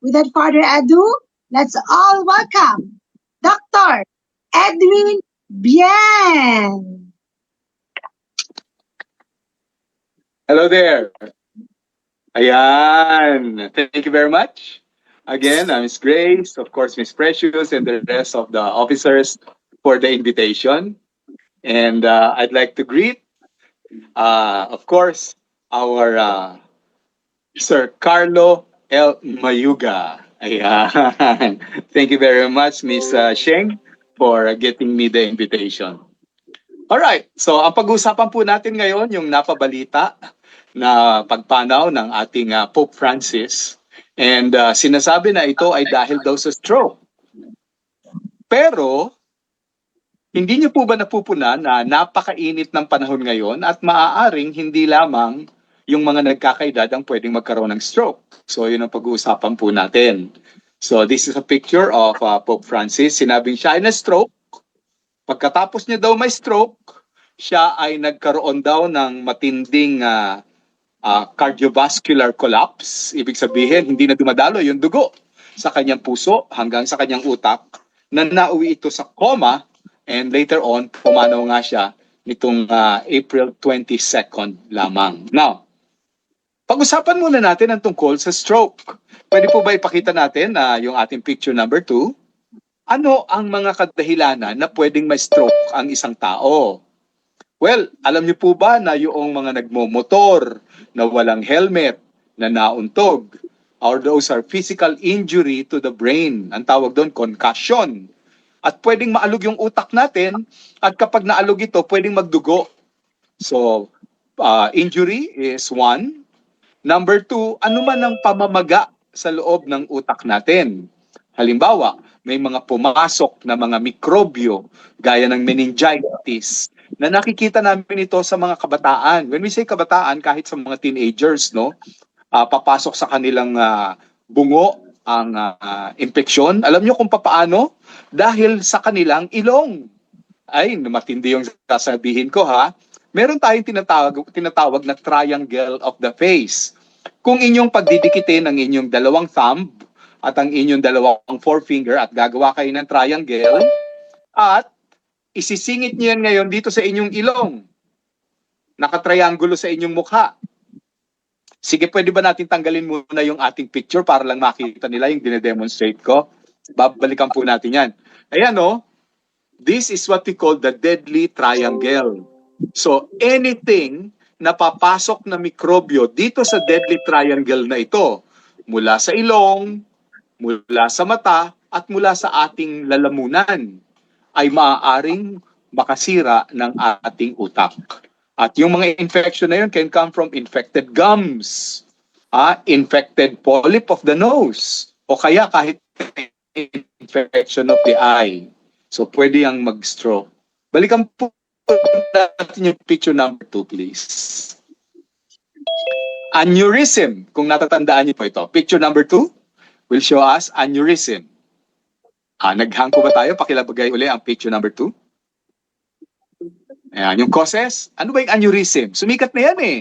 without further ado, let's all welcome Dr. Edwin Bien. Hello there. Ayan. Thank you very much. Again, Miss Grace, of course, Miss Precious, and the rest of the officers for the invitation. And I'd like to greet, of course, our Sir Carlo L. Mayuga. Ayan. Thank you very much, Miss Sheng, for getting me the invitation. All right. So, ang pag-uusapan po natin ngayon, yung napabalita na pagpanaw ng ating Pope Francis. And sinasabi na ito ay dahil daw sa stroke. Pero, hindi niyo po ba napupunan na napakainit ng panahon ngayon at maaaring hindi lamang yung mga nagkakaedad ang pwedeng magkaroon ng stroke. So, yun ang pag-uusapan po natin. So, this is a picture of Pope Francis. Sinabing siya ay na-stroke. Pagkatapos niya daw may stroke, siya ay nagkaroon daw ng matinding cardiovascular collapse. Ibig sabihin, hindi na dumadalo yung dugo sa kanyang puso hanggang sa kanyang utak na nauwi ito sa coma and later on, pumanaw nga siya nitong April 22nd lamang. Now, pag-usapan muna natin ang tungkol sa stroke. Pwede po ba ipakita natin yung ating picture number 2? Ano ang mga kadahilanan na pwedeng may stroke ang isang tao? Well, alam niyo po ba na yung mga nagmomotor, na walang helmet, na nauntog, or those are physical injury to the brain. Ang tawag doon, concussion. At pwedeng maalog yung utak natin, at kapag naalog ito, pwedeng magdugo. So, injury is one. Number 2, ano man ang pamamaga sa loob ng utak natin. Halimbawa, may mga pumasok na mga mikrobyo gaya ng meningitis na nakikita namin ito sa mga kabataan. When we say kabataan, kahit sa mga teenagers, no, papasok sa kanilang bungo ang infeksyon. Alam niyo kung paano? Dahil sa kanilang ilong. Ay, matindi yung sasabihin ko ha. Meron tayong tinatawag na triangle of the face. Kung inyong pagdidikitin ang inyong dalawang thumb at ang inyong dalawang forefinger at gagawa kayo ng triangle at isisingit niyo yan ngayon dito sa inyong ilong. Nakatriangulo sa inyong mukha. Sige, pwede ba natin tanggalin muna yung ating picture para lang makita nila yung dinedemonstrate ko? Babalikan po natin yan. Ayan o. This is what we call the deadly triangle. So, anything na papasok na mikrobyo dito sa deadly triangle na ito, mula sa ilong, mula sa mata, at mula sa ating lalamunan, ay maaaring makasira ng ating utak. At yung mga infection na yun can come from infected gums, infected polyp of the nose, o kaya kahit infection of the eye. So, pwede yang mag-stroke. Balikan po natin yung picture number 2, please. Aneurysm, kung natatandaan niyo po ito. Picture number 2 will show us aneurysm. Nag-hang po ba tayo? Pakilabagay uli ang picture number 2. Ayan, yung causes. Ano ba yung aneurysm? Sumikat na yan eh.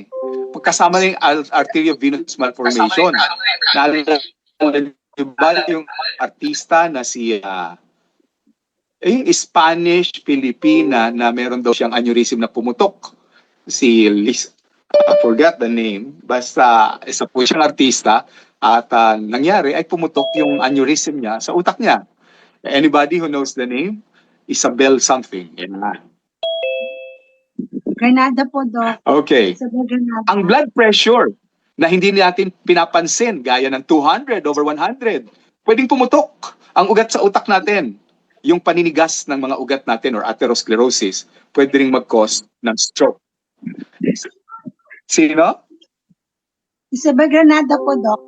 Pagkasama na yung arteriovenous malformation. Naalala ba yung artista na si yung Spanish Filipina na meron daw siyang aneurysm na pumutok. Si Liz, I forgot the name. Basta isa po siyang artista at nangyari ay pumutok yung aneurysm niya sa utak niya. Anybody who knows the name? Isabel something. Granada po, Doc. Okay. Granada. Ang blood pressure na hindi natin pinapansin, gaya ng 200/100, pwedeng pumutok ang ugat sa utak natin. Yung paninigas ng mga ugat natin or atherosclerosis, pwede ring mag-cause ng stroke. Sino? Isabel Granada po, Doc.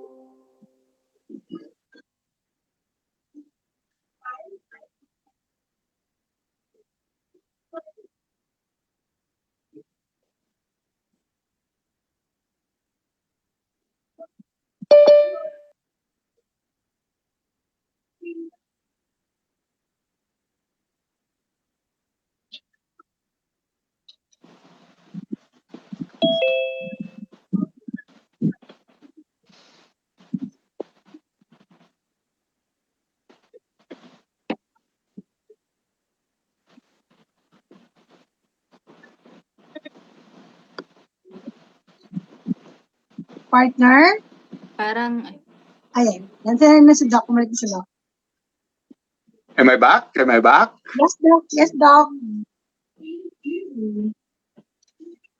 Partner? Parang, Ayan. Nandiyan na si Doc. Kumalik si Doc. Am I back? Am I back? Yes, Doc. Yes, Doc.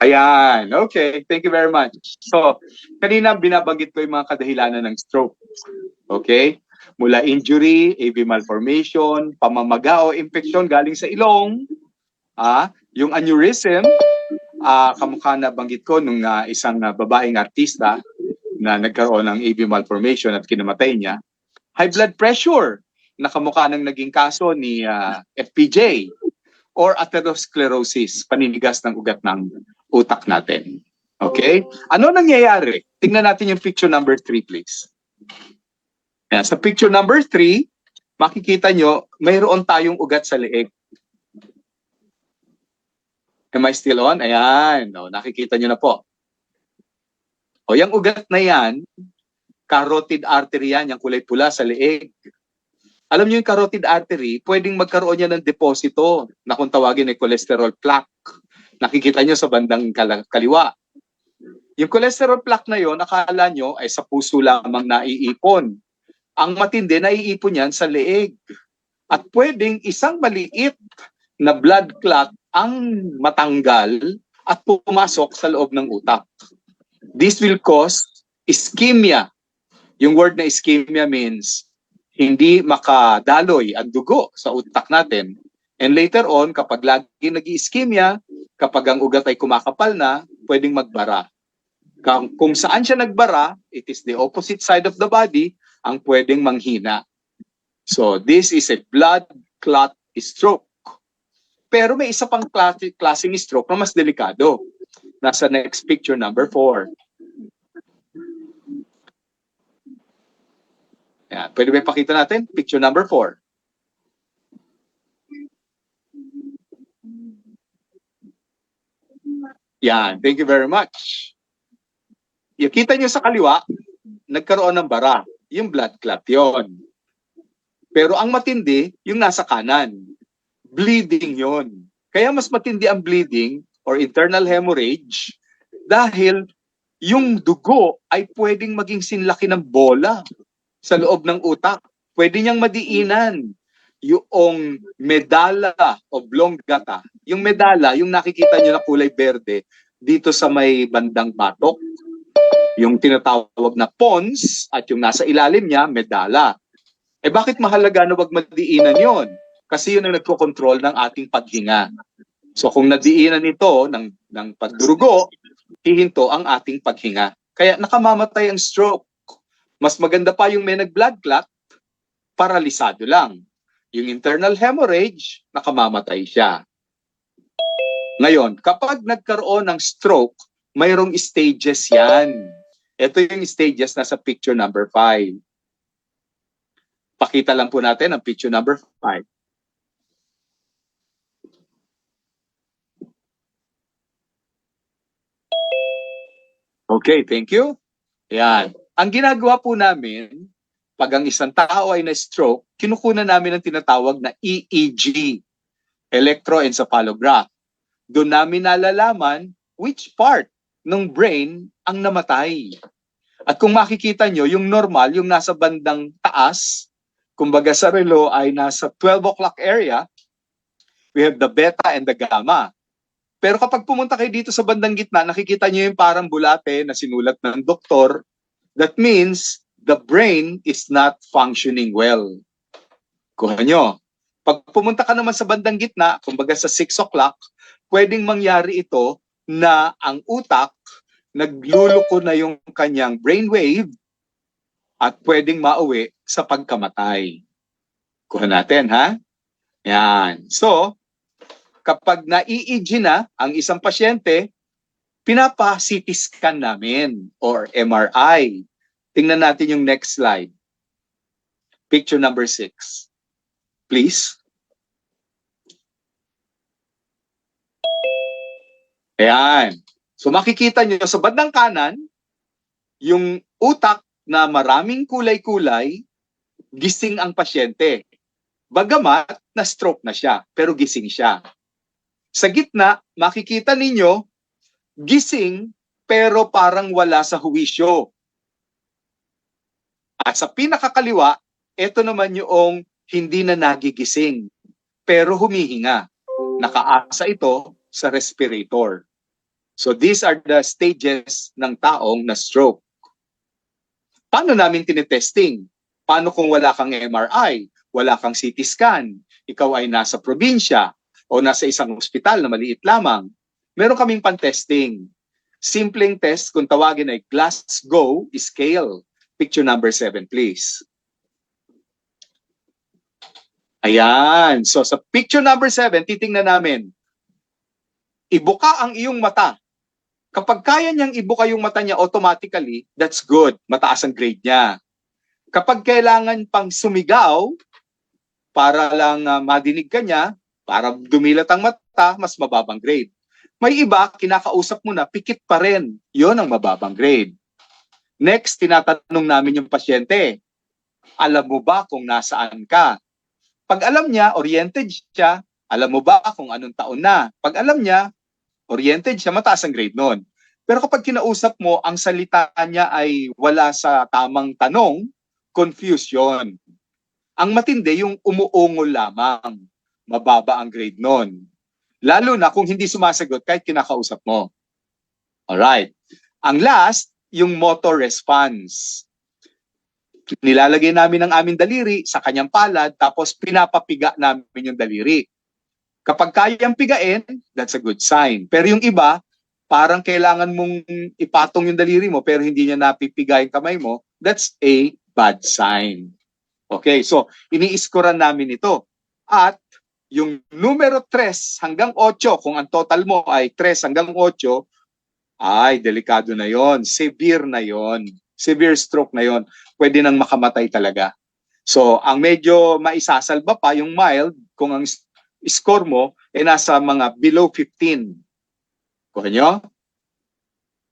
Ayan. Okay. Thank you very much. So, kanina binabanggit ko yung mga kadahilanan ng stroke. Okay? Mula injury, AV malformation, pamamaga o infection galing sa ilong, yung aneurysm, kamukha na banggit ko nung isang babaeng artista na nagkaroon ng AV malformation at kinamatay niya. High blood pressure, na kamukha ng naging kaso ni FPJ, or atherosclerosis, paninigas ng ugat ng utak natin. Okay? Ano nangyayari? Tingnan natin yung picture number 3, please. Yan, sa picture number 3, makikita nyo, mayroon tayong ugat sa leeg. Am I still on? Ayan. O, nakikita nyo na po. O, yung ugat na yan, carotid artery yan, yung kulay pula sa leeg. Alam niyo yung carotid artery, pwedeng magkaroon niya ng deposito na kung tawagin ay cholesterol plaque. Nakikita niyo sa bandang kaliwa. Yung cholesterol plaque na yon, akala niyo ay sa puso lamang naiipon. Ang matindi, naiipon yan sa leeg. At pwedeng isang maliit na blood clot ang matanggal at pumasok sa loob ng utak. This will cause ischemia. Yung word na ischemia means hindi makadaloy ang dugo sa utak natin. And later on, kapag lagi nag-ischemia, kapag ang ugat ay kumakapal na, pwedeng magbara. Kung saan siya nagbara, it is the opposite side of the body ang pwedeng manghina. So, this is a blood clot stroke. Pero may isa pang klaseng stroke na mas delikado. Nasa next picture number 4. Yan. Pwede ba ipakita natin? Picture number 4. Yan. Thank you very much. Yung kita nyo sa kaliwa, nagkaroon ng bara. Yung blood clot yon. Pero ang matindi, yung nasa kanan. Bleeding yon. Kaya mas matindi ang bleeding or internal hemorrhage dahil yung dugo ay pwedeng maging sinlaki ng bola sa loob ng utak. Pwede niyang madiinan yung medalla oblongata. Yung medalla, yung nakikita niyo na kulay berde dito sa may bandang batok. Yung tinatawag na pons at yung nasa ilalim niya, medalla. Eh bakit mahalaga na wag madiinan yon? Kasi yun ang nagko-control ng ating paghinga. So kung nadiinan ito ng pagdurugo, hihinto ang ating paghinga. Kaya nakamamatay ang stroke. Mas maganda pa yung may nag-blood clot, paralisado lang. Yung internal hemorrhage, nakamamatay siya. Ngayon, kapag nagkaroon ng stroke, mayroong stages yan. Ito yung stages na sa picture number 5. Pakita lang po natin ang picture number 5. Okay, thank you. Yan. Ang ginagawa po namin, pag ang isang tao ay na-stroke, kinukunan namin ang tinatawag na EEG, electroencephalograph. Doon namin nalalaman which part ng brain ang namatay. At kung makikita nyo, yung normal, yung nasa bandang taas, kumbaga sa relo ay nasa 12 o'clock area, we have the beta and the gamma. Pero kapag pumunta kayo dito sa bandang gitna, nakikita nyo yung parang bulate na sinulat ng doktor. That means the brain is not functioning well. Kuha nyo. Pag pumunta ka naman sa bandang gitna, kumbaga sa 6 o'clock, pwedeng mangyari ito na ang utak, nagluluko na yung kanyang brainwave at pwedeng mauwi sa pagkamatay. Kuha natin, ha? Yan. So, kapag na-EEG na ang isang pasyente, pinapa-CT scan namin or MRI. Tingnan natin yung next slide. Picture number 6. Please. Ayan. So makikita nyo sa bandang kanan, yung utak na maraming kulay-kulay, gising ang pasyente. Bagamat na stroke na siya, pero gising siya. Sa gitna, makikita ninyo, gising pero parang wala sa huwisyo. At sa pinakakaliwa, ito naman yung hindi na nagigising, pero humihinga. Nakaasa ito sa respirator. So these are the stages ng taong na stroke. Paano namin tinetesting? Paano kung wala kang MRI, wala kang CT scan, ikaw ay nasa probinsya o nasa isang ospital na maliit lamang? Meron kaming pan-testing. Simpleng test kung tawagin ay Glasgow scale. Picture number 7, please. Ayan. So sa picture number 7, titingnan namin. Ibuka ang iyong mata. Kapag kaya niyang ibuka yung mata niya automatically, that's good. Mataas ang grade niya. Kapag kailangan pang sumigaw, para lang madinig ka niya, para dumilat ang mata, mas mababang grade. May iba, kinakausap mo na, pikit pa rin. Yon ang mababang grade. Next, tinatanong namin yung pasyente, alam mo ba kung nasaan ka? Pag alam niya, oriented siya, alam mo ba kung anong taon na? Pag alam niya, oriented siya, mataas ang grade nun. Pero kapag kinausap mo, ang salita niya ay wala sa tamang tanong, confusion. Ang matindi, yung umuungol lamang, mababa ang grade nun. Lalo na kung hindi sumasagot kahit kinakausap mo. Alright. Ang last, yung motor response. Nilalagay namin ang aming daliri sa kanyang palad, tapos pinapapiga namin yung daliri. Kapag kayang pigain, that's a good sign. Pero yung iba, parang kailangan mong ipatong yung daliri mo pero hindi niya napipiga yung kamay mo, that's a bad sign. Okay, so ini-scorean namin ito. At yung numero 3 hanggang 8, kung ang total mo ay 3 hanggang 8, ay delikado na yon, severe na yon, severe stroke na yon, pwede nang makamatay talaga. So ang medyo maisasalba pa yung mild kung ang score mo ay nasa mga below 15. Kuha nyo?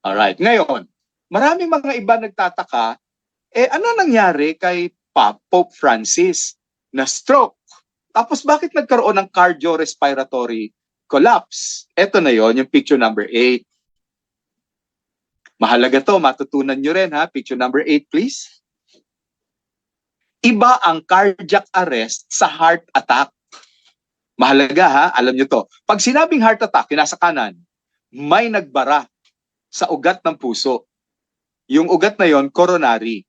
Alright. Ngayon, maraming mga iba nagtataka, ano nangyari kay Pope Francis na stroke? Tapos bakit nagkaroon ng cardiorespiratory collapse? Ito na yon, yung picture number 8. Mahalaga to, matutunan nyo rin ha. Picture number 8, please. Iba ang cardiac arrest sa heart attack. Mahalaga ha, alam nyo to. Pag sinabing heart attack, yung nasa kanan, may nagbara sa ugat ng puso. Yung ugat na yon, coronary.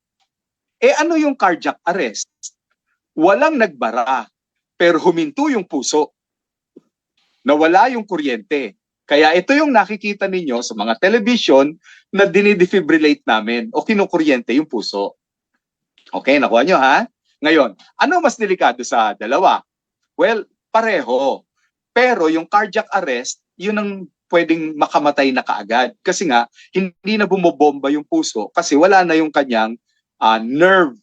Ano yung cardiac arrest? Walang nagbara, pero huminto yung puso. Nawala yung kuryente. Kaya ito yung nakikita ninyo sa mga television na dinidefibrillate namin o kinukuryente yung puso. Okay, nakuha nyo ha? Ngayon, ano mas delikado sa dalawa? Well, pareho. Pero yung cardiac arrest, yun ang pwedeng makamatay na kaagad. Kasi nga, hindi na bumobomba yung puso kasi wala na yung kanyang nerve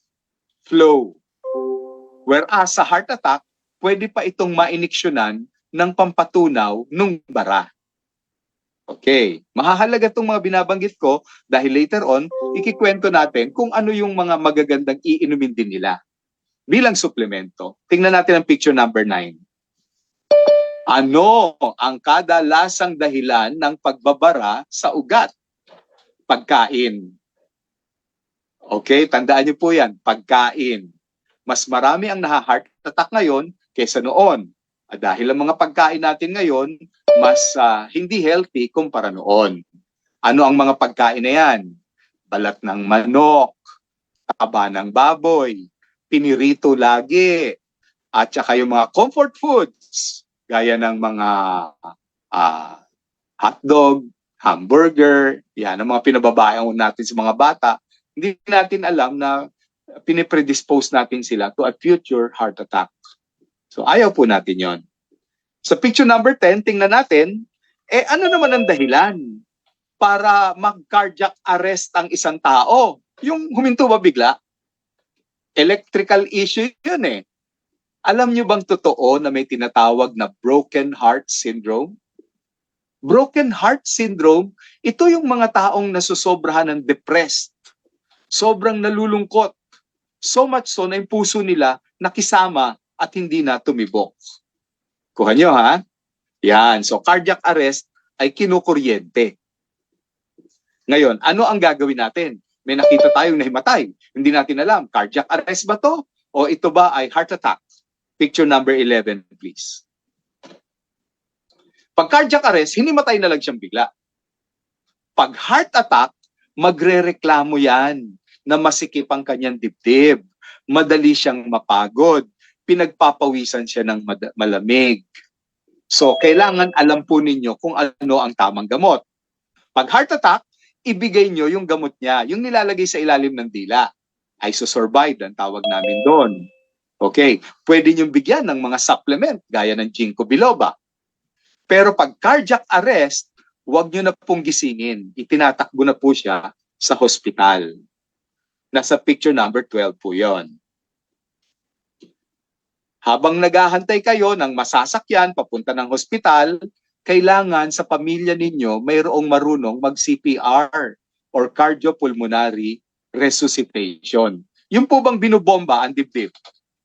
flow. Whereas sa heart attack, pwede pa itong mainiksyonan ng pampatunaw ng bara. Okay, mahahalaga itong mga binabanggit ko dahil later on, ikikwento natin kung ano yung mga magagandang iinumin din nila bilang suplemento. Tingnan natin ang picture number 9. Ano ang kadalasang dahilan ng pagbabara sa ugat? Pagkain. Okay, tandaan niyo po yan, pagkain. Mas marami ang naha-heart attack ngayon kaysa noon. Dahil ang mga pagkain natin ngayon, mas hindi healthy kumpara noon. Ano ang mga pagkain na yan? Balat ng manok, taba ng baboy, pinirito lagi, at saka yung mga comfort foods, gaya ng mga hotdog, hamburger, yan, ang mga pinababayaan natin sa mga bata. Hindi natin alam na pinipredispose natin sila to a future heart attack. So ayaw po natin yon. Sa picture number 10, tingnan natin, ano naman ang dahilan para mag-cardiac arrest ang isang tao? Yung huminto ba bigla? Electrical issue yun eh. Alam nyo bang totoo na may tinatawag na broken heart syndrome? Broken heart syndrome, ito yung mga taong nasusobrahan ng depressed. Sobrang nalulungkot. So much so na yung puso nila nakisama at hindi na tumibok. Kuha nyo ha? Yan. So cardiac arrest ay kinukuryente. Ngayon, ano ang gagawin natin? May nakita tayong nahimatay. Hindi natin alam, cardiac arrest ba to? O ito ba ay heart attack? Picture number 11, please. Pag cardiac arrest, hinimatay na lang siyang bigla. Pag heart attack, magrereklamo yan na masikip ang kanyang dibdib. Madali siyang mapagod. Pinagpapawisan siya ng malamig. So, kailangan alam po ninyo kung ano ang tamang gamot. Pag heart attack, ibigay nyo yung gamot niya, yung nilalagay sa ilalim ng dila. Isosorbide, ang tawag namin doon. Okay, pwede nyo bigyan ng mga supplement, gaya ng ginkgo biloba. Pero pag cardiac arrest, huwag nyo na pong gisingin. Itinatakbo na po siya sa hospital. Nasa picture number 12 po yon. Habang naghahantay kayo ng masasakyan papunta ng hospital, kailangan sa pamilya ninyo mayroong marunong mag-CPR or cardiopulmonary resuscitation. Yung po bang binubomba ang dibdib?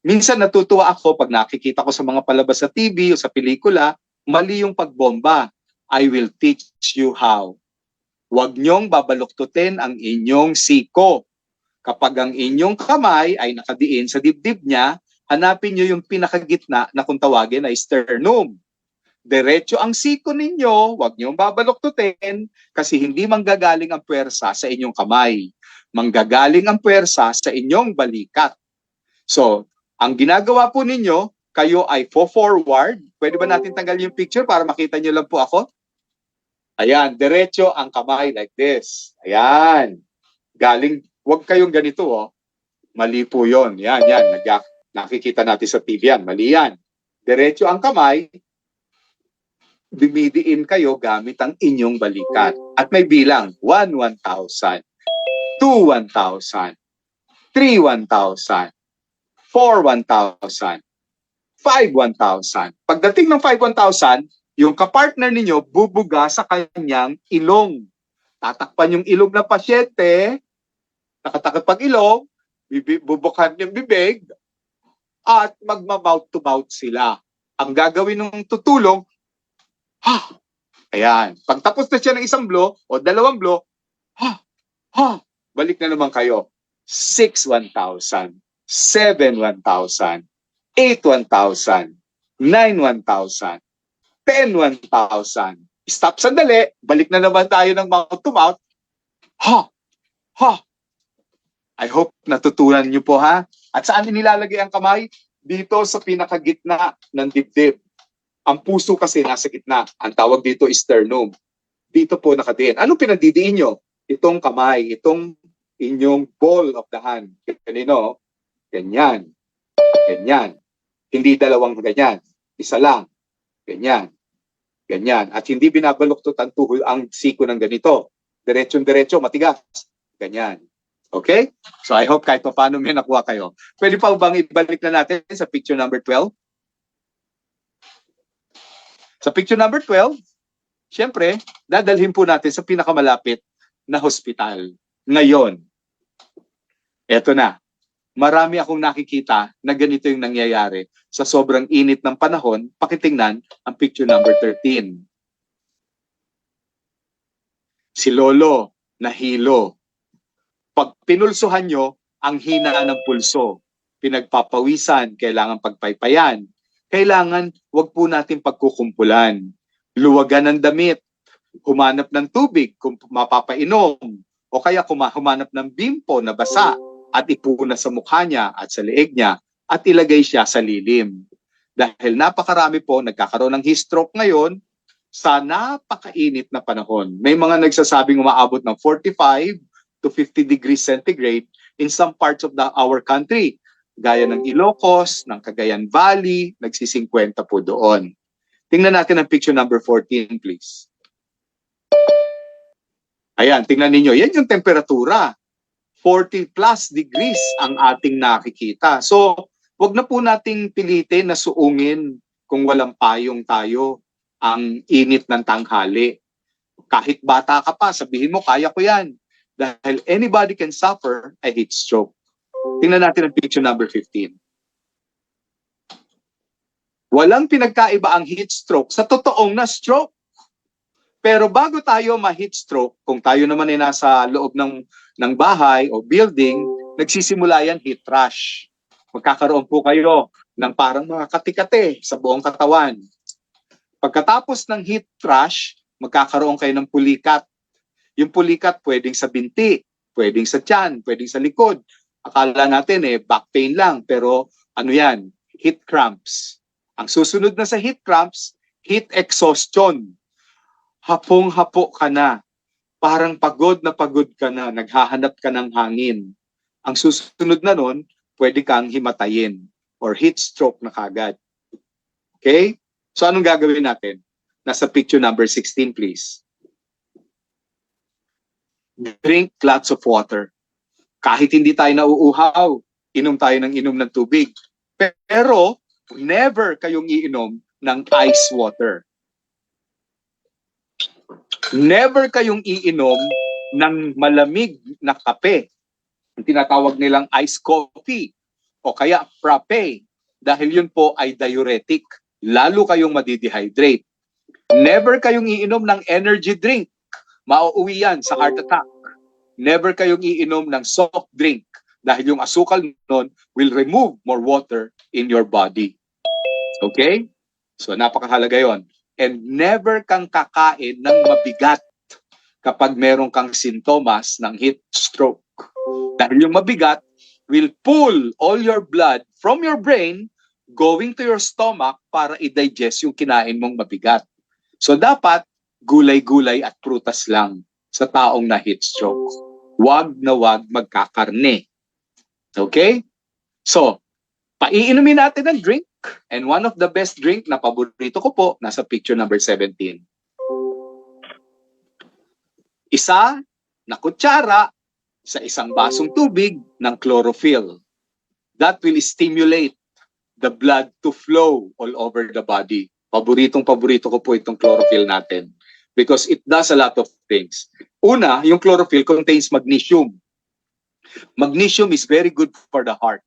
Minsan natutuwa ako pag nakikita ko sa mga palabas sa TV o sa pelikula, mali yung pagbomba. I will teach you how. Huwag niyong babaluktutin ang inyong siko. Kapag ang inyong kamay ay nakadiin sa dibdib niya, hanapin niyo yung pinakagitna na kung tawagin ay sternum. Diretso ang siko ninyo, huwag niyong babaluktutin kasi hindi manggagaling ang puwersa sa inyong kamay. Manggagaling ang puwersa sa inyong balikat. So, ang ginagawa po ninyo, kayo ay forward. Pwede ba natin tanggalin yung picture para makita niyo lang po ako? Ayan, diretso ang kamay like this. Ayan. Galing, huwag kayong ganito, oh. Mali po yun. Yan. Nakikita natin sa TV yan. Mali yan. Diretso ang kamay, dumidiin kayo gamit ang inyong balikat. At may bilang, 1, 1,000. 2, 1,000. 3, 1,000. 4, 1,000. 5, 1,000. Pagdating ng 5, 1,000, yung kapartner ninyo bubuga sa kanyang ilong. Tatakpan yung ilong ng pasyente, nakatakot pag ilong, bubukan yung bibig, at magma-mouth to mouth sila. Ang gagawin ng tutulong, ha! Ayan. Pag tapos na siya ng isang blow o dalawang blow, ha! Ha! Balik na naman kayo. 6, 1,000. 7, 1,000. 8, 1,000. 9, 1,000. 10, 1,000. Stop sandali. Balik na naman tayo ng mouth to mouth. Ha! Ha! I hope natutunan niyo po, ha? At saan nilalagay ang kamay? Dito sa pinakagitna ng dibdib. Ang puso kasi nasa gitna. Ang tawag dito is sternum. Dito po nakadiin. Anong pinagdidiin nyo? Itong kamay, itong inyong ball of the hand. Kanino? Ganyan. Ganyan. Hindi dalawang ganyan. Isa lang. Ganyan. Ganyan. At hindi binabaluktot ang tuhol ang siko ng ganito. Diretsong-diretso, matigas. Ganyan. Okay? So I hope kahit pa paano may nakuha kayo. Pwede pa bang ibalik na natin sa picture number 12? Sa picture number 12, syempre, dadalhin po natin sa pinakamalapit na hospital. Ngayon, eto na. Marami akong nakikita na ganito yung nangyayari. Sa sobrang init ng panahon, pakitingnan ang picture number 13. Si Lolo, nahilo. Pag pinulsuhan nyo, ang hina ng pulso. Pinagpapawisan, kailangan pagpaypayan. Kailangan, wag po natin pagkukumpulan. Luwagan ng damit. Humanap ng tubig kung mapapainom. O kaya humanap ng bimpo na basa at ipuna sa mukha niya at sa leeg niya at ilagay siya sa lilim. Dahil napakarami po nagkakaroon ng heat stroke ngayon sa napakainit na panahon. May mga nagsasabing umaabot ng 45 to 50 degrees centigrade in some parts of our country. Gaya ng Ilocos, ng Cagayan Valley, nagsi-50 po doon. Tingnan natin ang picture number 14, please. Ayan, tingnan ninyo. Yan yung temperatura. 40 plus degrees ang ating nakikita. So, wag na po nating pilitin na suungin kung walang payong tayo ang init ng tanghali. Kahit bata ka pa, sabihin mo, kaya ko yan. Dahil anybody can suffer a heat stroke. Tingnan natin ang picture number 15. Walang pinagkaiba ang heat stroke sa totoong na stroke. Pero bago tayo ma-heat stroke, kung tayo naman ay nasa loob ng bahay o building, nagsisimula yan heat rash. Magkakaroon po kayo ng parang mga kati-kati sa buong katawan. Pagkatapos ng heat rash, magkakaroon kayo ng pulikat. Yung pulikat pwedeng sa binti, pwedeng sa tiyan, pwedeng sa likod. Akala natin back pain lang, pero ano yan? Heat cramps. Ang susunod na sa heat cramps, heat exhaustion. Hapong-hapo ka na. Parang pagod na pagod ka na. Naghahanap ka ng hangin. Ang susunod na nun, pwede kang himatayin or heat stroke na kagad. Okay? So anong gagawin natin? Nasa picture number 16, please. Drink lots of water. Kahit hindi tayo nauuhaw, inom tayo ng inom ng tubig. Pero, never kayong iinom ng ice water. Never kayong iinom ng malamig na kape. Ang tinatawag nilang iced coffee o kaya frappe dahil yun po ay diuretic. Lalo kayong madidehydrate. Never kayong iinom ng energy drink. Mauuwi yan sa heart attack. Never kayong iinom ng soft drink dahil yung asukal nun will remove more water in your body. Okay? So napakahalaga yon. And never kang kakain ng mabigat kapag meron kang sintomas ng heat stroke. Dahil yung mabigat will pull all your blood from your brain going to your stomach para i-digest yung kinain mong mabigat. So dapat gulay-gulay at prutas lang sa taong na heat stroke. Wag na wag magkakarne. Okay? So, paiinumin natin ng drink. And one of the best drink na paborito ko po, nasa picture number 17. Isa na kutsara sa isang basong tubig ng chlorophyll. That will stimulate the blood to flow all over the body. Paborito ko po itong chlorophyll natin because it does a lot of things. Una, yung chlorophyll contains magnesium. Magnesium is very good for the heart.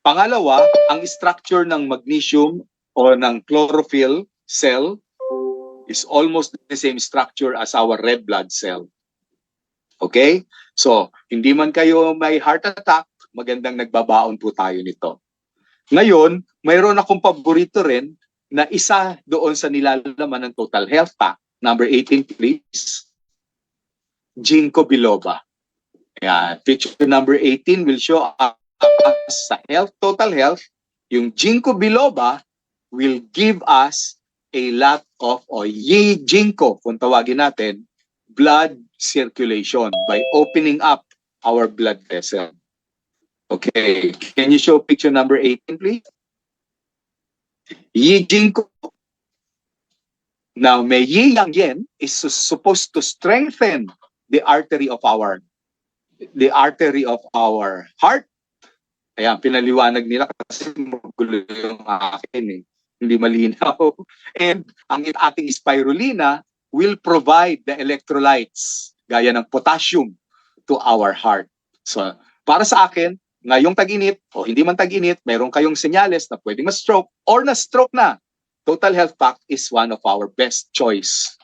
Pangalawa, ang structure ng magnesium o ng chlorophyll cell is almost the same structure as our red blood cell. Okay? So, hindi man kayo may heart attack, magandang nagbabaon po tayo nito. Ngayon, mayroon akong paborito rin na isa doon sa nilalaman ng Total Health Pack. Number 18, please. Ginkgo biloba. Ayan. Picture number 18 will show us sa Total Health, yung Ginkgo biloba will give us a lot of, ginkgo, kung tawagin natin, blood circulation by opening up our blood vessel. Okay, can you show picture number 18, please? Ginkgo. Now, may yang yen is supposed to strengthen the artery of our heart. Ayan, pinaliwanag nila kasi magulo yung akin hindi malinaw. And ang ating spirulina will provide the electrolytes gaya ng potassium to our heart. So, para sa akin, ngayong tag-init o hindi man tag-init, meron kayong senyales na pwedeng ma-stroke or na-stroke na. Total Health Pack is one of our best choice.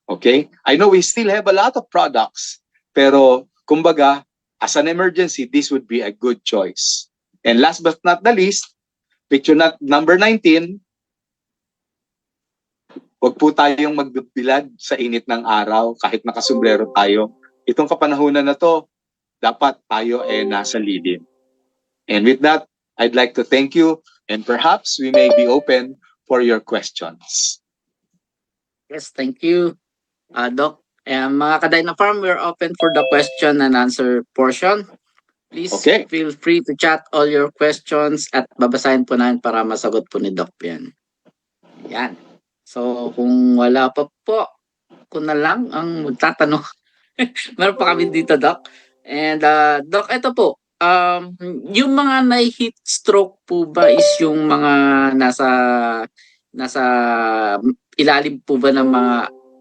Okay? I know we still have a lot of products, pero kumbaga, as an emergency, this would be a good choice. And last but not the least, picture number 19, huwag po tayong magbilad sa init ng araw kahit nakasombrero tayo. Itong kapanahunan na to, dapat tayo nasa lilim. And with that, I'd like to thank you and perhaps we may be open for your questions. Yes, thank you, Doc. Mga Kadayna Farm, we're open for the question and answer portion. Please feel free to chat all your questions at babasahin po namin para masagot po ni Doc yan. Yan. So, kung wala pa po, ako na lang ang magtatanong. Meron pa kami dito, Doc. And Doc, ito po. Yung mga na-heat stroke po ba is yung mga nasa ilalim po ba ng mga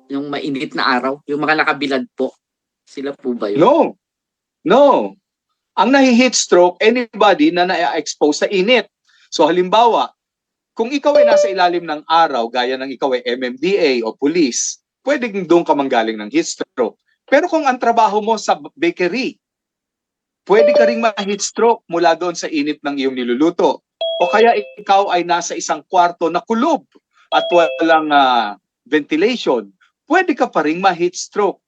yung mainit na araw? Yung mga nakabilad po? Sila po ba yun? No. Ang nahi-heat stroke, anybody na na-expose sa init. So halimbawa, kung ikaw ay nasa ilalim ng araw, gaya ng ikaw ay MMDA o police, pwedeng doon ka manggaling ng heat stroke. Pero kung ang trabaho mo sa bakery, pwede ka ring ma-heat stroke mula doon sa init ng iyong niluluto. O kaya ikaw ay nasa isang kwarto na kulob at walang ventilation, pwede ka pa ring ma-heat stroke.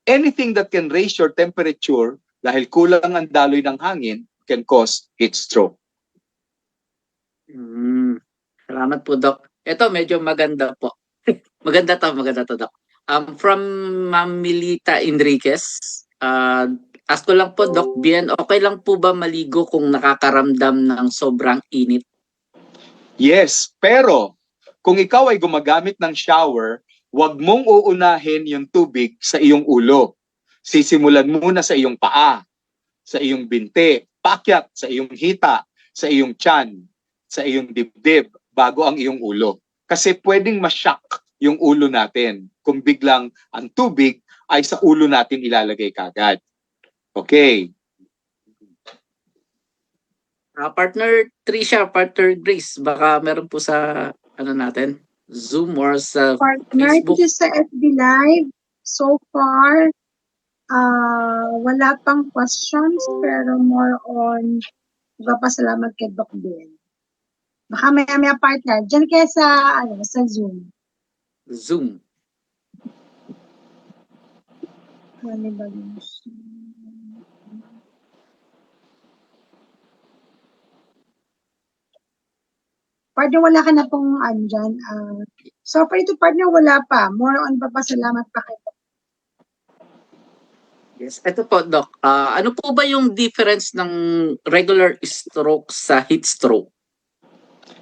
Anything that can raise your temperature dahil kulang ang daloy ng hangin can cause heat stroke. Salamat po, Doc. Ito, medyo maganda po. maganda to, Doc. From Ma'am Milita Enriquez, ask ko lang po, Doc Bien, okay lang po ba maligo kung nakakaramdam ng sobrang init? Yes, pero kung ikaw ay gumagamit ng shower, huwag mong uunahin yung tubig sa iyong ulo. Sisimulan muna sa iyong paa, sa iyong binti, paakyat sa iyong hita, sa iyong tiyan, sa iyong dibdib, bago ang iyong ulo. Kasi pwedeng ma-shock yung ulo natin kung biglang ang tubig ay sa ulo natin ilalagay kagad. Okay. Partner Trisha, partner Grace, baka meron po sa natin, Zoom or sa Partner, Facebook. this is sa FB Live. So far, wala pang questions, pero more on magpapasalamat kay Doc Ben. Baka may partner. Diyan kaya sa Zoom. Zoom. Ano ba yun? Partner, wala ka na pong dyan. So, for ito, partner, wala pa. More on papasalamat pa kay Doc. Yes, ito po, Doc. Ano po ba yung difference ng regular stroke sa heat stroke?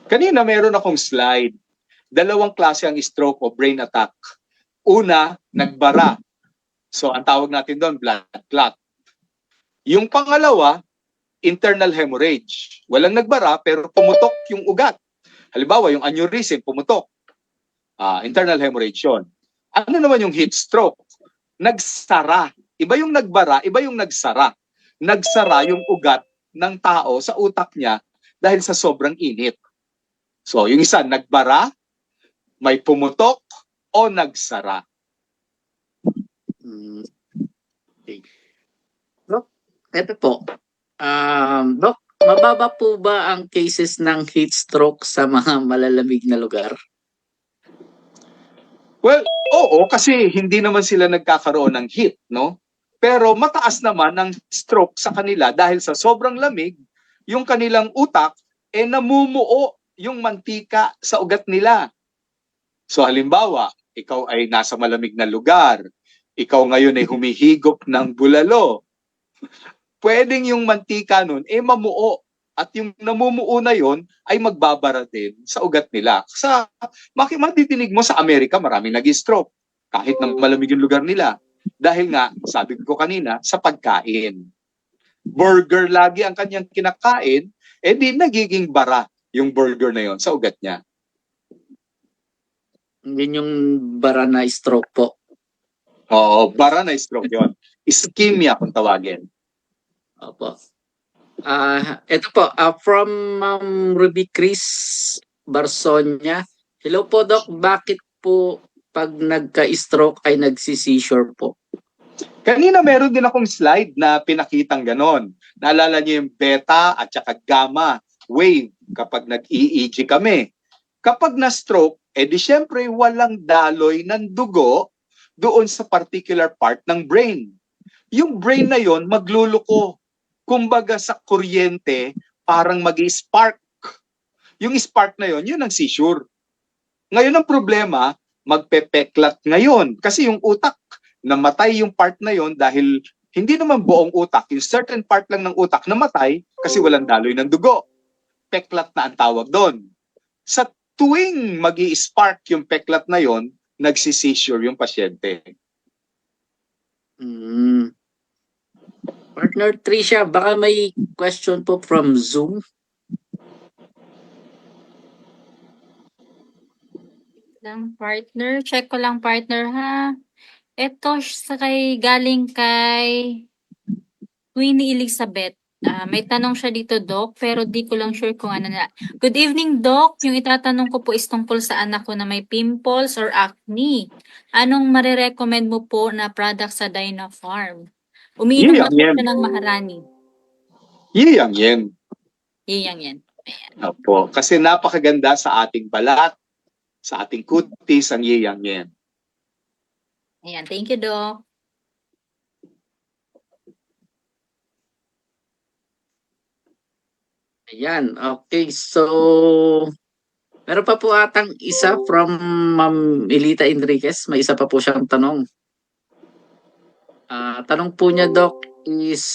Kanina meron akong slide. Dalawang klase ang stroke o brain attack. Una, nagbara. So, ang tawag natin doon, blood clot. Yung pangalawa, internal hemorrhage. Walang nagbara pero pumutok yung ugat. Halimbawa, yung aneurysm, pumutok. Internal hemorrhage yun. Ano naman yung heat stroke? Nagsara. Iba yung nagbara, iba yung nagsara. Nagsara yung ugat ng tao sa utak niya dahil sa sobrang init. So, yung isa, nagbara, may pumutok, o nagsara. Okay. Doc, ito po. Doc, mababa po ba ang cases ng heat stroke sa mga malalamig na lugar? Well, oo, kasi hindi naman sila nagkakaroon ng heat, no? Pero mataas naman ang stroke sa kanila dahil sa sobrang lamig, yung kanilang utak, namumuo yung mantika sa ugat nila. So halimbawa, ikaw ay nasa malamig na lugar, ikaw ngayon ay humihigop ng bulalo, pwedeng yung mantika nun, mamuo. At yung namumuo na yon ay magbabara din sa ugat nila. Sa matitinig mo sa Amerika, maraming nag-stroke kahit na malamig yung lugar nila. Dahil nga, sabi ko kanina, sa pagkain. Burger lagi ang kanyang kinakain, di nagiging bara yung burger na yon sa ugat niya. Yun yung bara na stroke po. Oo, bara na stroke yon. Ischemia kung tawagin. Opo. Ito po, from Ruby Chris Barsonia. Hello po, Doc. Bakit po pag nagka-stroke ay nagsi-seizure po? Kanina meron din akong slide na pinakitang ganon. Naalala niyo yung beta at saka gamma wave kapag nag-EEG kami. Kapag na-stroke, di syempre walang daloy ng dugo doon sa particular part ng brain. Yung brain na yon magluluko. Kumbaga sa kuryente, parang mag-spark. Yung spark na yon, yun ang seizure. Ngayon ang problema, magpepeklat ngayon. Kasi yung utak, namatay yung part na yon dahil hindi naman buong utak. Yung certain part lang ng utak namatay kasi walang daloy ng dugo. Peklat na ang tawag doon. Sa tuwing mag-i-spark yung peklat na yon, nagsi-seizure yung pasyente. Partner Trisha, baka may question po from Zoom. Partner, check ko lang partner ha. Ito galing kay Queenie Elizabeth. May tanong siya dito, Doc, pero di ko lang sure kung ano na. Good evening, Doc. Yung itatanong ko po is tungkol sa anak ko na may pimples or acne. Anong marirecommend mo po na product sa Dynafarm? Umiinom na Yiyang po yan. siya ng Maharani. Yiyang yan. Yiyang yan. Opo. Kasi napakaganda sa ating balat, sa ating kutis, ang yiyang yan. Ayan, thank you, Doc. Ayan, okay. So, meron pa po atang isa from Ma'am Elita Enriquez. May isa pa po siyang tanong. Tanong po niya, Doc, is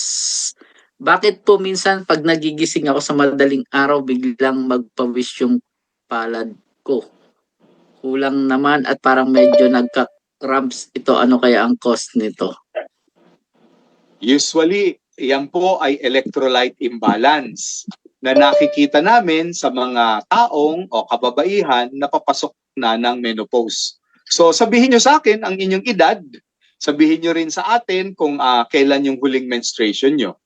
bakit po minsan pag nagigising ako sa madaling araw, biglang magpawis yung palad ko? Kulang naman at parang medyo nagka-cramps ito. Ano kaya ang cause nito? Usually, yan po ay electrolyte imbalance na nakikita namin sa mga taong o kababaihan na papasok na ng menopause. So sabihin nyo sa akin ang inyong edad, sabihin nyo rin sa atin kung kailan yung huling menstruation nyo.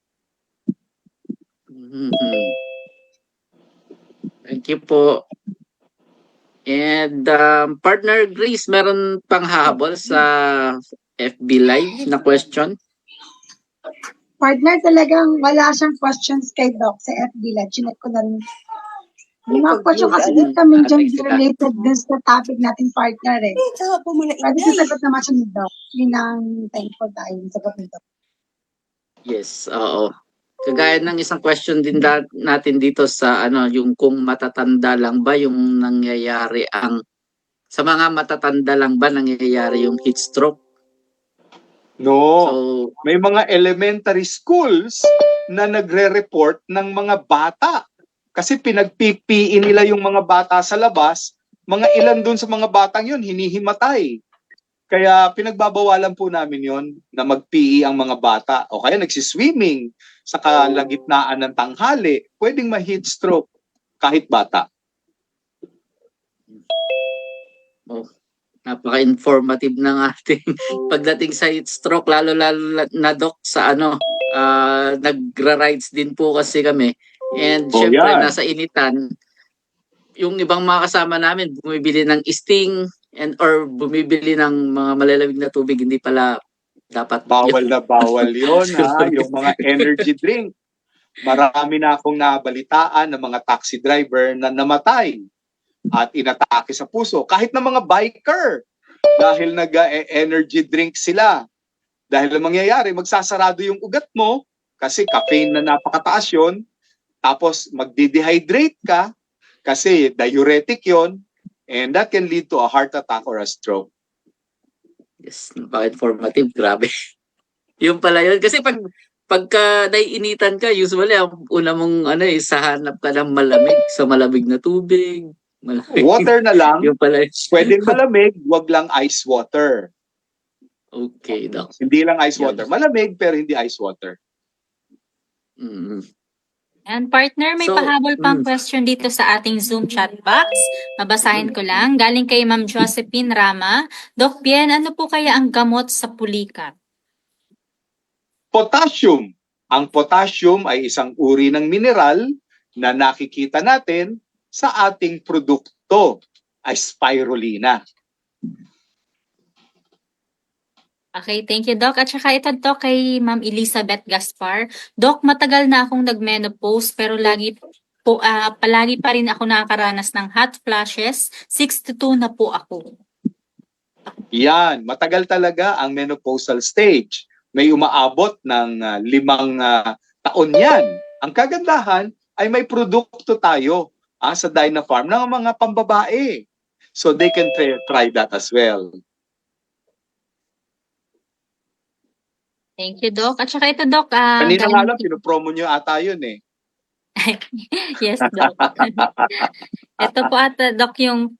Thank you po. And partner Grace, meron pang hahabol sa FB Live na question? Partner, talagang wala siyang questions kay Doc sa FB Live. Chinek ko na rin. Yung mga question kasi dito kami dyan related din sa topic natin, partner eh. Pwede sasagot naman siya ni Doc. Yun ang thankful tayo sa sagot ni Doc. Yes, oo. Kagaya ng isang question din natin dito sa yung kung matatanda lang ba yung nangyayari sa mga matatanda lang ba nangyayari yung heat stroke? No. So, may mga elementary schools na nagre-report ng mga bata. Kasi pinag-PPE nila yung mga bata sa labas, mga ilan dun sa mga batang yun, hinihimatay. Kaya pinagbabawalan po namin yon na mag-PE ang mga bata. O kaya nagsiswimming sa kalagitnaan ng tanghali, pwedeng ma-heat stroke kahit bata. oh, napaka-informative ng ating pagdating sa heat stroke, lalo na Doc sa nagra-rides din po kasi kami. And syempre, nasa initan, yung ibang mga kasama namin, bumibili ng Sting or bumibili ng mga malalawig na tubig, hindi pala dapat. Bawal na bawal yun, ha? Yung mga energy drink. Marami na akong nabalitaan ng mga taxi driver na namatay at inatake sa puso. Kahit na mga biker, dahil nag-energy drink sila. Dahil ang mangyayari, magsasarado yung ugat mo kasi caffeine na napakataas yun. Tapos magdi-dehydrate ka kasi diuretic yon, and that can lead to a heart attack or a stroke. Yes, napaka-informative, grabe. Yung pala yun. Kasi pagka naiinitan ka, usually ang una mong sahanap ka ng malamig sa malamig na tubig. Malamig. Water na lang. Yung pala. Pwedeng malamig, wag lang ice water. Okay, Doc. Hindi lang ice water. Malamig pero hindi ice water. And partner, may pahabol pang question dito sa ating Zoom chat box. Mabasahin ko lang. Galing kay Ma'am Josephine Rama. Doc Bien, ano po kaya ang gamot sa pulikat? Potassium. Ang potassium ay isang uri ng mineral na nakikita natin sa ating produkto, ay spirulina. Okay, thank you, Doc. At saka ito, Doc, kay Ma'am Elizabeth Gaspar. Doc, matagal na akong nag-menopause pero palagi pa rin ako nakakaranas ng hot flashes. 62 na po ako. Yan, matagal talaga ang menopausal stage. May umaabot ng 5 taon yan. Ang kagandahan ay may produkto tayo sa Dynafarm ng mga pambabae. So they can try that as well. Thank you, Doc. At saka ito, Doc. Kanina nga lang, pinopromo nyo ata yun eh. Yes, Doc. Ito po ata, Doc, yung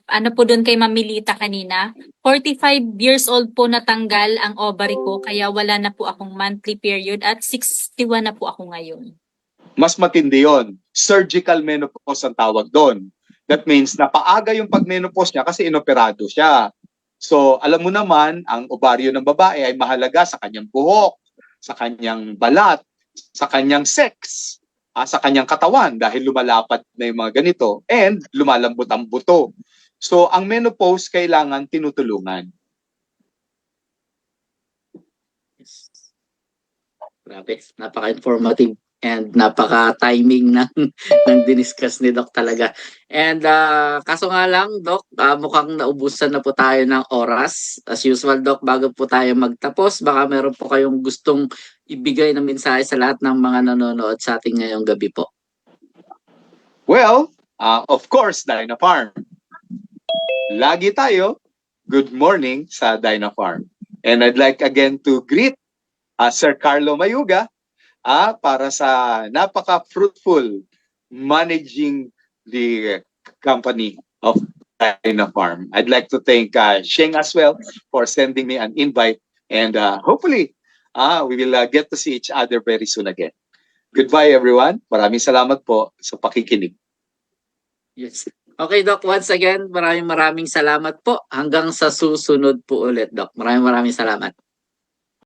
ano po doon kay Mamilita kanina. 45 years old po natanggal ang ovary ko, kaya wala na po akong monthly period at 61 na po ako ngayon. Mas matindi yon. Surgical menopause ang tawag doon. That means napaaga yung pag-menopause niya kasi inoperado siya. So, alam mo naman, ang ovaryo ng babae ay mahalaga sa kanyang buhok, sa kanyang balat, sa kanyang sex, sa kanyang katawan dahil lumalapat na yung mga ganito and lumalambot ang buto. So, ang menopause kailangan tinutulungan. Yes. Grabe, napaka-informative and napaka-timing ng diniscuss ni Doc talaga. And kaso nga lang, Doc, mukhang naubusan na po tayo ng oras. As usual, Doc, bago po tayo magtapos, baka meron po kayong gustong ibigay na mensahe sa lahat ng mga nanonood sa ating ngayong gabi po. Well, of course, Dyna Farm. Lagi tayo, good morning sa Dyna Farm. And I'd like again to greet Sir Carlo Mayuga para sa napaka-fruitful managing the company of Dyna Farm. I'd like to thank Sheng as well for sending me an invite and hopefully we will get to see each other very soon again. Goodbye everyone. Maraming salamat po sa pakikinig. Yes. Okay, Doc, once again, maraming salamat po. Hanggang sa susunod po ulit, Doc. Maraming salamat.